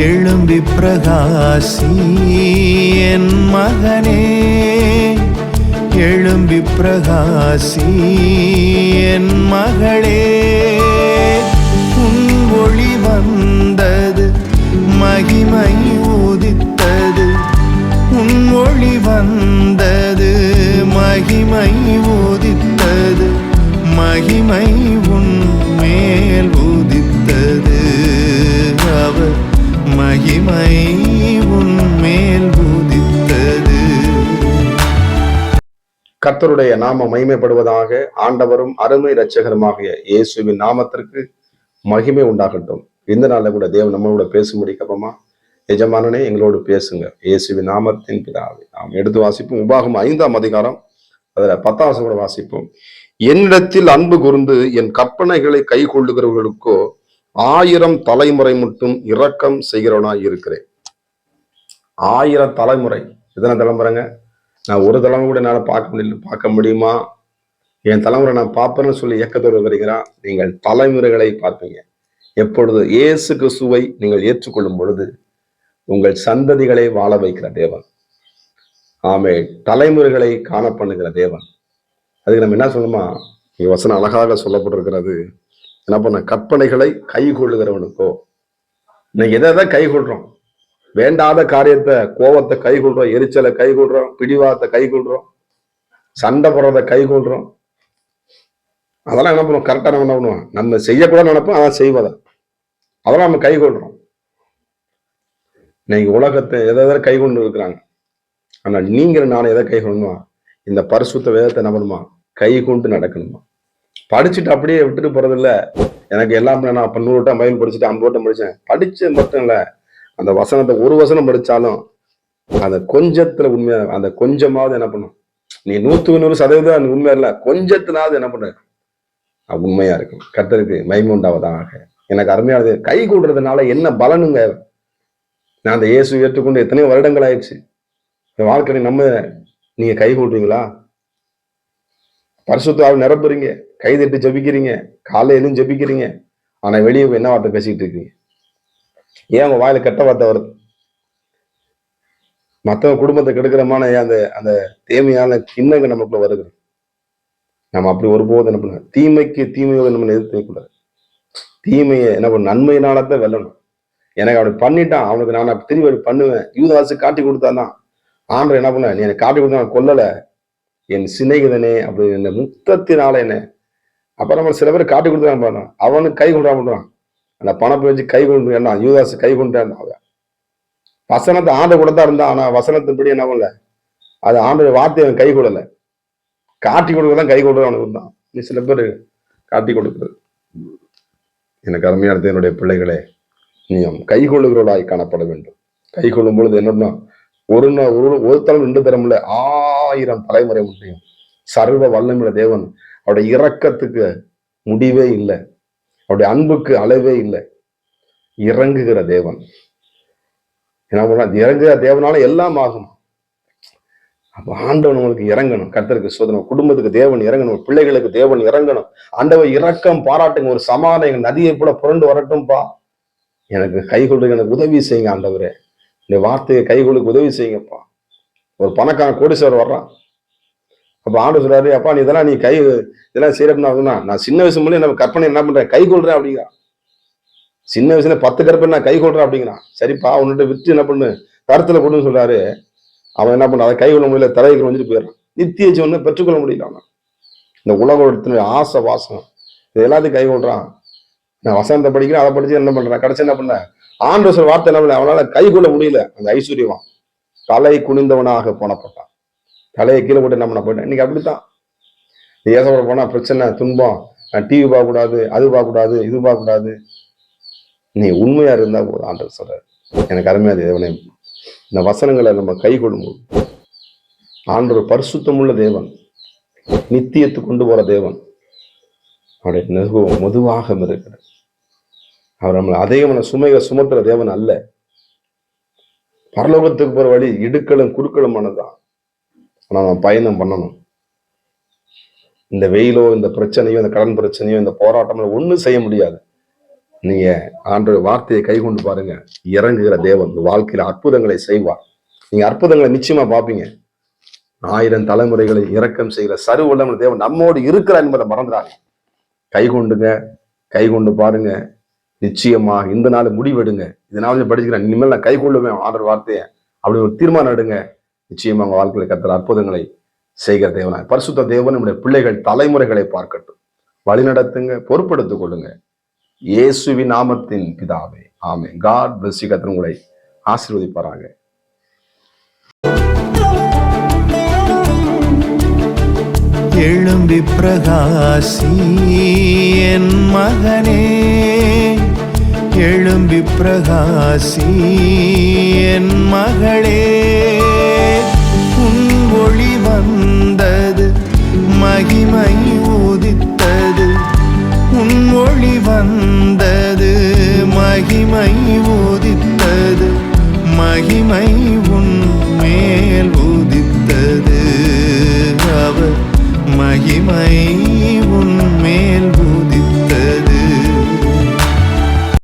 எழும்பி பிரகாசி என் மகனே, எழும்பி பிரகாசி என் மகளே. உன் ஒளி வந்தது, மகிமை உதித்தது. உன் ஒளி வந்தது, மகிமை உதித்தது. மகிமை உன் மேல் உதித்தது. அவர் மகிமை உன் மேல் உதித்தது. கர்த்தருடைய நாம மகிமைப்படுவதாக. ஆண்டவரும் அருமை இரட்சகருமாகிய இயேசுவின் நாமத்திற்கு மகிமை உண்டாகட்டும். இந்த நாள்ல கூட தேவன் நம்மளோட பேசும்படி கப்பமா எஜமானனே எங்களோடு பேசுங்க, இயேசுவின் நாமத்தின் பிதாவே. நாம் எடுத்து வாசிப்போம். உபாகம் 5ஆம் அதிகாரம் அதுல 10ஆம் வசனம் கூட வாசிப்போம். என்னிடத்தில் அன்பு கூர்ந்து என் கற்பனைகளை கை கொள்ளுகிறவர்களுக்கோ 1000 தலைமுறை மட்டும் இரக்கம் செய்கிறவனாய் இருக்கிறேன். 1000 தலைமுறை. எத்தனை தலைமுறைங்க? நான் ஒரு தலைமுறை கூட என்னால் பார்க்க முடியுமா? என் தலைமுறை நான் பார்ப்பேன்னு சொல்லி இயக்கத்தோடு வருகிறான். நீங்கள் தலைமுறைகளை பார்ப்பீங்க. எப்பொழுது இயேசு கிறிஸ்துவை நீங்கள் ஏற்றுக்கொள்ளும் பொழுது உங்கள் சந்ததிகளை வாழ வைக்கிற தேவன். ஆமே, தலைமுறைகளை காண பண்ணுகிற தேவன். அதுக்கு நம்ம என்ன சொல்லணுமா? வசனம் அழகாக சொல்லப்பட்டிருக்கிறது. என்ன பண்ண? கற்பனைகளை கை கொள்ளுகிறவனுக்கோ. இன்னைக்கு எதை கை கொள்றோம்? வேண்டாத காரியத்தை, கோபத்தை கை கொள்றோம், எரிச்சலை கை கொள்றோம், பிடிவாதத்தை கை கொள்றோம், சண்டை போடுறதை கை கொள்றோம். அதெல்லாம் என்ன பண்ணுவோம்? கரெக்டா நம்ம என்ன பண்ணுவோம்? நம்ம செய்யக்கூட நினைப்போம், அதான் செய்வதை. அதெல்லாம் நம்ம கை கொள்றோம். இன்னைக்கு உலகத்தை எதை கை கொண்டு இருக்கிறாங்க. ஆனா நீங்க நானும் எதை கை கொள்ளணுமா? இந்த பரிசுத்த வேதத்தை என்ன பண்ணுமா? கை கொண்டு நடக்கணுமா? படிச்சுட்டு அப்படியே விட்டுட்டு போறதில்ல. எனக்கு எல்லாம் நான் அப்ப 100 வட்டம் பைபிள் படிச்சுட்டு 50 வட்டம் படிச்சேன். படிச்ச மட்டும் இல்ல, அந்த வசனத்தை ஒரு வசனம் படிச்சாலும் அந்த கொஞ்சத்துல உண்மையா, அந்த கொஞ்சமாவது என்ன பண்ணும்? நீ 100% அந்த உண்மையா இல்ல, கொஞ்சத்தினாவது என்ன பண்ண உண்மையா இருக்கும். கர்த்தருக்கு மகிமை உண்டாவதாக. எனக்கு அருமையானது. கை கூடுறதுனால என்ன பலனுங்க? நான் அந்த இயேசு ஏற்றுக்கொண்டு எத்தனையோ வருடங்கள் ஆயிடுச்சு. வாழ்க்கை நம்ம நீங்க கை கூடுறீங்களா? பரிசுத்தாவை நிரப்புறீங்க, கை தட்டி ஜபிக்கிறீங்க, காலையிலும் ஜபிக்கிறீங்க. ஆனா வெளியே என்ன வார்த்தை பேசிக்கிட்டு இருக்கீங்க? ஏன் உங்க வாயில கெட்ட வார்த்தை வருது? மற்றவங்க குடும்பத்தை கெடுக்கிறமான அந்த அந்த தேவையான கிண்ணங்கள் நமக்குள்ள வருது. நம்ம அப்படி ஒருபோது என்ன பண்ண? தீமைக்கு தீமையோடு நம்ம எதிர்த்து கூடாது. தீமையை என்ன பண்ண? நன்மையினாலதான் வெல்லணும். எனக்கு அப்படி பண்ணிட்டான், அவனுக்கு நான் திரும்பி அப்படி பண்ணுவேன். யூதாசு காட்டி கொடுத்தாதான். ஆண்டவர் என்ன பண்ண? நீ எனக்கு காட்டி கொடுத்தா நான் கொல்லல, என் சிநேகிதனே அப்படி இந்த முத்தத்தினால என்ன. அப்ப நம்ம சில பேர் காட்டி கொடுத்துதான் பாருங்க, அவனுக்கு கை கொண்டா பண்றான். அந்த பணத்தை வச்சு கை கொண்டு என்ன? யூதாசு கை கொண்டா இருந்தான். வசனத்தை ஆண்டு கூட தான் இருந்தான். ஆனா வசனத்தின்படி என்ன பண்ணல? அது ஆண்டு வார்த்தையை அவன் கை கொள்ளல. காட்டி கொடுக்கதான் கை கொண்டு அவனுக்கு தான். நீ சில பேர் காட்டி கொடுக்குறது. எனக்கு அருமையான என்னுடைய பிள்ளைகளே, நீ கை கொள்ளுகிறவளாய் காணப்பட வேண்டும். கை கொள்ளும் பொழுது என்னன்னா, ஒரு தரம் 2 தரம் இல்ல, 1000 தலைமுறை முடியும். சர்வ வல்லமையுள்ள தேவன். அவருடைய இரக்கத்துக்கு முடிவே இல்லை, அவருடைய அன்புக்கு அளவே இல்லை. இறங்குகிற தேவன். என்ன பண்ண? இறங்குகிற தேவனால எல்லாம் ஆகும். அப்ப ஆண்டவன் உங்களுக்கு இறங்கணும். கர்த்தருக்கு சோதனை. குடும்பத்துக்கு தேவன் இறங்கணும், பிள்ளைகளுக்கு தேவன் இறங்கணும். ஆண்டவர் இரக்கம் பாராட்டுங்க. ஒரு சமாதானம் எங்க நதியை கூட புரண்டு வரட்டும்பா. எனக்கு கை கொள்ளுங்க, எனக்கு உதவி செய்யுங்க ஆண்டவரே. இந்த வார்த்தையை கை கொள்ளுக்கு உதவி செய்யுங்கப்பா. ஒரு பணக்கான கோடீஸ்வரர் வர்றான். அப்ப ஆண்டு சொல்றாரு, அப்பா நீ இதெல்லாம் செய்யறதுனா, நான் சின்ன வயசு மூலம் நம்ம கற்பனை என்ன பண்றேன்? கை கொள்றேன் அப்படிங்கிறான். சின்ன வயசுல 10 கற்பனை நான் கை கொள்றேன் அப்படிங்கிறான். சரிப்பா, உன்னிட்ட விட்டு என்ன பண்ணு? கருத்துல கொடுன்னு சொல்றாரு. அவன் என்ன பண்ண? அதை கை கொள்ள முடியல, தலைக்கு வந்துட்டு போயிடறான். நித்திய ஜீவனை பெற்றுக்கொள்ள முடியல. அவன் இந்த உலகத்தினுடைய ஆசை வாசம் இது எல்லாத்தையும் கை கொள்றான். நான் வசனத்தை படிக்கிறேன், அதை படிச்சு என்ன பண்றேன்? கடைசி என்ன பண்ண? ஆண்டு சொல்ற வார்த்தை என்ன பண்ண? அவனால கை கொள்ள முடியல. அந்த ஐஸ்வர்யவான் தலை குனிந்தவனாக போனப்பட்டான். தலையை கீழே போட்டு என்ன பண்ண போயிட்டேன். இன்னைக்கு அப்படித்தான். ஏசப்பட போனா பிரச்சனை, துன்பம். நான் டிவி பார்க்க கூடாது, அது பார்க்க கூடாது, இது பார்க்க கூடாது. நீ உண்மையா இருந்தா போதும். ஆண்டவர் சொல்றாரு. எனக்கு அருமையா தேவனே, இந்த வசனங்களை நம்ம கை கொள்ளும்போது ஆண்டவர் பரிசுத்தமுள்ள தேவன், நித்தியத்து கொண்டு போற தேவன். அவருடைய நெருக்கம் மெதுவாக இருக்கிறார். அவர் நம்மளை அதிகமான சுமைகளை சுமத்துற தேவன் அல்ல. பரலோகத்துக்கு போற வழி இடுக்களும் குறுக்களுமானதுதான். ஆனா நம்ம பயணம் பண்ணணும். இந்த வெயிலோ, இந்த பிரச்சனையோ, இந்த கடன் பிரச்சனையோ, இந்த போராட்டமோ ஒண்ணும் செய்ய முடியாது. நீங்க ஆண்டவர் வார்த்தையை கை கொண்டு பாருங்க, இறங்குகிற தேவன் உங்க வாழ்க்கையில அற்புதங்களை செய்வார். நீங்க அற்புதங்களை நிச்சயமா பார்ப்பீங்க. 1000 தலைமுறைகளை இரக்கம் செய்கிற சர்வவல்லமை தேவன் நம்மோடு இருக்கிறார் என்பதை மறந்துடாங்க. கை கொண்டுங்க, கை கொண்டு பாருங்க. நிச்சயமா இந்த நாள் முடிவெடுங்க. இதனால படிச்சுக்கிறேன், இனிமேல் நான் கை கொள்ளுவேன் ஆண்டவர் வார்த்தையை அப்படி ஒரு தீர்மானம் எடுங்க. நிச்சயமா உங்க வாழ்க்கையில கர்த்தர் அற்புதங்களை செய்கிற தேவனாய் பரிசுத்த தேவன் நம்முடைய பிள்ளைகள் தலைமுறைகளை பார்க்கட்டும். வழிநடத்துங்க, பொறுப்படுத்திக் கொள்ளுங்க. இயேசுவின் நாமத்தின் பிதாவே, ஆமென். God bless you. கர்த்தர் உங்களை ஆசீர்வதிப்பாராக. எழும்பி பிரகாசி என் மகனே, எழும்பி பிரகாசி என் மகளே. உன் ஒளி வந்தது, மகிமை உதித்தது. உன் ஒளி வந்தது, மகிமை உதித்தது. மகிமை உன் மேல்